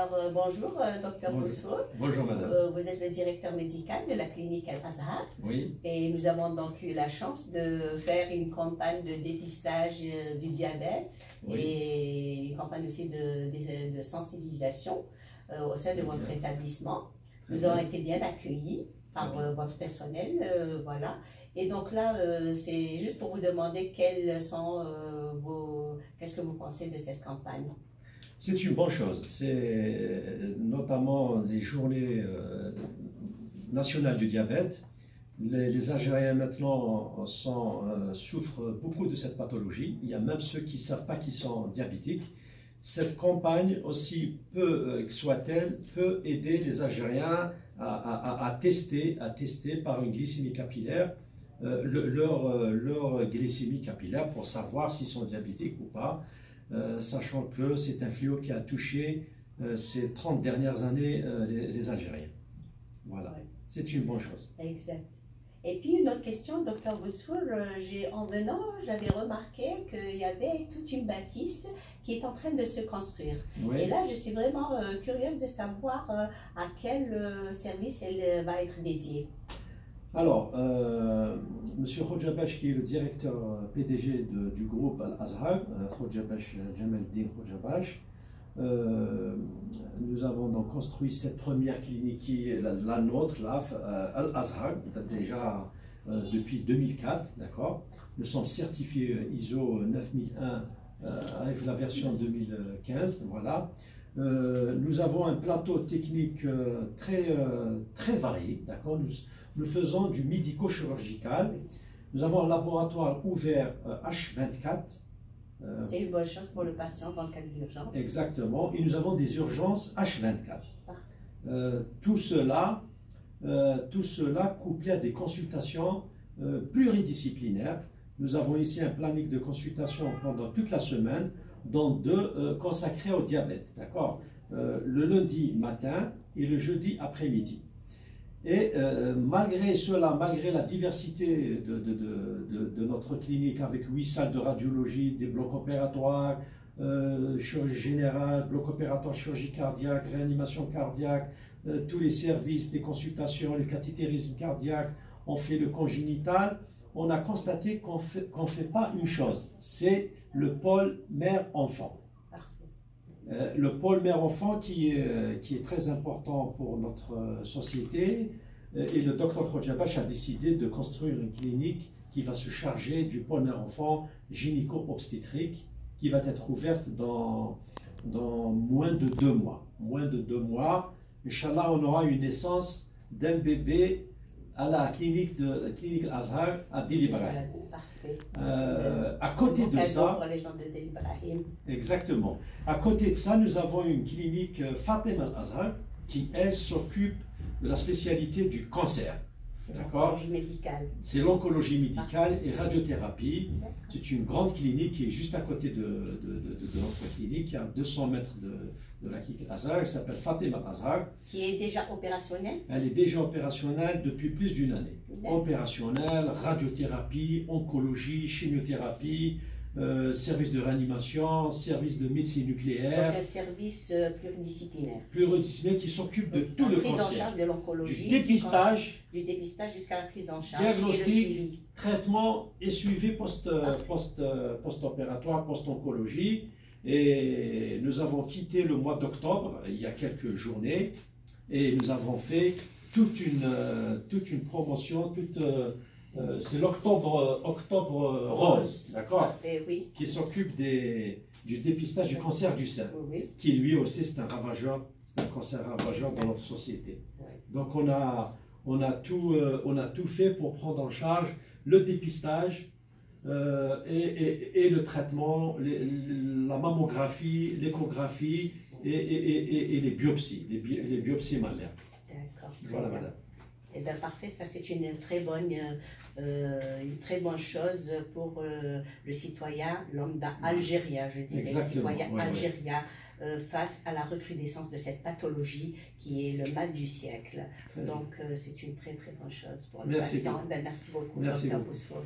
Alors, bonjour, docteur Bousfour. Bonjour, madame. Vous êtes le directeur médical de la clinique Al-Azhar. Oui. Et nous avons donc eu la chance de faire une campagne de dépistage du diabète et une campagne aussi de sensibilisation au sein de votre établissement. Nous avons été bien accueillis par votre personnel, voilà. Et donc là, c'est juste pour vous demander qu'est-ce que vous pensez de cette campagne. C'est une bonne chose. C'est notamment les journées nationales du diabète. Les Algériens maintenant souffrent beaucoup de cette pathologie. Il y a même ceux qui ne savent pas qu'ils sont diabétiques. Cette campagne, aussi peu soit-elle, peut aider les Algériens à tester par une glycémie capillaire leur glycémie capillaire pour savoir s'ils sont diabétiques ou pas. Sachant que c'est un fléau qui a touché ces 30 dernières années les Algériens. Voilà, c'est une bonne chose. Exact. Et puis une autre question, docteur Bousfour, en venant, j'avais remarqué qu'il y avait toute une bâtisse qui est en train de se construire. Oui. Et là, je suis vraiment curieuse de savoir à quel service elle va être dédiée. Alors, M. Khojabash, qui est le directeur PDG du groupe Al-Azhar, Khojabash Jamaldin Khojabash, nous avons donc construit cette première clinique qui est la nôtre, Al-Azhar, déjà depuis 2004, d'accord. Nous sommes certifiés ISO 9001 avec la version 2015, voilà. Nous avons un plateau technique très varié, d'accord. Nous faisons du médico-chirurgical. Nous avons un laboratoire ouvert H24. C'est une bonne chose pour le patient dans le cas d'urgence. Exactement. Et nous avons des urgences H24. Tout cela couplé à des consultations pluridisciplinaires. Nous avons ici un planning de consultation pendant toute la semaine, dont 2 consacrés au diabète. D'accord. Le lundi matin et le jeudi après-midi. Et malgré cela, malgré la diversité de notre clinique avec 8 salles de radiologie, des blocs opératoires, chirurgie générale, bloc opératoire, chirurgie cardiaque, réanimation cardiaque, tous les services, des consultations, le cathétérisme cardiaque, on fait le congénital, on a constaté qu'on ne fait pas une chose, c'est le pôle mère-enfant. Le pôle mère-enfant qui est très important pour notre société, et le docteur Khojabash a décidé de construire une clinique qui va se charger du pôle mère-enfant gynéco-obstétrique qui va être ouverte dans moins de 2 mois. Moins de 2 mois, Inch'Allah, on aura une naissance d'un bébé à la clinique Azhar à Dil Ibrahim. À côté de ça, exactement. À côté de ça, nous avons une clinique Fatima Al-Azhar qui, elle, s'occupe de la spécialité du cancer. C'est l'oncologie médicale. C'est l'oncologie médicale et radiothérapie. C'est une grande clinique qui est juste à côté de notre clinique, qui est à 200 mètres de la clinique Azhar. Elle s'appelle Fatima Azhar. Qui est déjà opérationnelle? Elle est déjà opérationnelle depuis plus d'une année. Opérationnelle, radiothérapie, oncologie, chimiothérapie, service de réanimation, service de médecine nucléaire. Donc un service pluridisciplinaire. Pluridisciplinaire qui s'occupe de tout le cancer. Prise en charge de l'oncologie. Du dépistage. Du dépistage jusqu'à la prise en charge. Diagnostic, traitement et suivi post-opératoire, post-oncologie. Et nous avons quitté le mois d'octobre, il y a quelques journées, et nous avons fait toute une promotion, c'est l'octobre rose, d'accord, oui. Qui s'occupe du dépistage du cancer du sein, qui lui aussi c'est un ravageur, c'est un cancer ravageur dans notre société. Donc on a tout fait pour prendre en charge le dépistage et le traitement, la mammographie, l'échographie et les biopsies, les biopsies mammaires. D'accord. Voilà, madame. Eh bien, parfait, ça c'est une très bonne chose pour le citoyen lambda algérien, je dirais, le citoyen algérien, face à la recrudescence de cette pathologie qui est le mal du siècle. Donc c'est une très bonne chose pour le patient. Merci beaucoup, Dr. Bousfour.